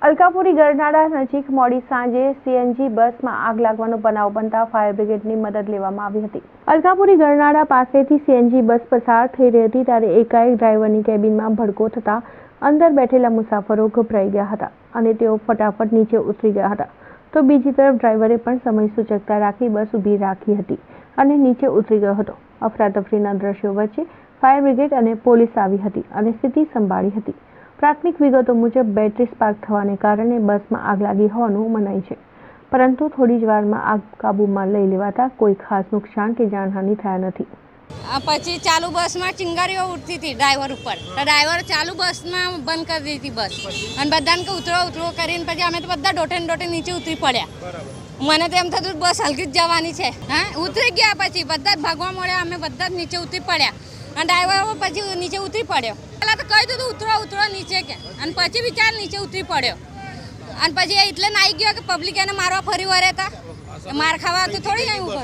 અલકાપુરી ગરનાળા નજીક મોડી સાંજે સીએનજી બસમાં આગ લાગવાનો બનાવ બનતા ફાયર બ્રિગેડની મદદ લેવામાં આવી હતી। અલકાપુરી ગરનાળા પાસેથી સીએનજી બસ પસાર થઈ રહી હતી ત્યારે એકાએક ડ્રાઈવરની કેબિનમાં ભડકો થતા અંદર બેઠેલા મુસાફરો ગભરાઈ ગયા હતા અને તેઓ ફટાફટ નીચે ઉતરી ગયા હતા। તો બીજી તરફ ડ્રાઈવરે પણ સમય સૂચકતા રાખી બસ ઊભી રાખી હતી અને નીચે ઉતરી ગયો હતો। અફરાતફરીના દ્રશ્યો વચ્ચે ફાયર બ્રિગેડ અને પોલીસ આવી હતી અને સ્થિતિ સંભાળી હતી। પ્રાથમિક વિગતો મુજબ બેટરી સ્પાર્ક થવાને કારણે બસમાં આગ લાગી હોવાનું મનાય છે, પરંતુ થોડી જ વારમાં આગ કાબૂમાં લઈ લેવાતા કોઈ ખાસ નુકસાન કે જાનહાનિ થયા નથી। પછી ચાલુ બસમાં ચિંગારીઓ ઉઠતી હતી ડ્રાઈવર ઉપર, તો ડ્રાઈવર ચાલુ બસમાં બંધ કરી દીધી બસ અને બધાને કે ઉતરો ઉતરો કરીને પછી અમે તો બધા ડોટે નીચે ઉતરી પડ્યા। મને તો એમ થતું બસ હલકી જ જવાની છે। હા, ઉતરી ગયા પછી બધા જ ભાગવા મળ્યા, અમે બધા જ નીચે ઉતરી પડ્યા અને ડ્રાઈવર પછી નીચે ઉતરી પડ્યો। પહેલાં તો કહી દીધું ઉતરો ઉતરો નીચે કે, અને પછી વિચાર નીચે ઉતરી પડ્યો અને પછી એટલે નાઈ ગયો કે પબ્લિક એને મારવા ફરી વળ્યા હતા, માર ખાવા તો થોડી નહીં ઉભો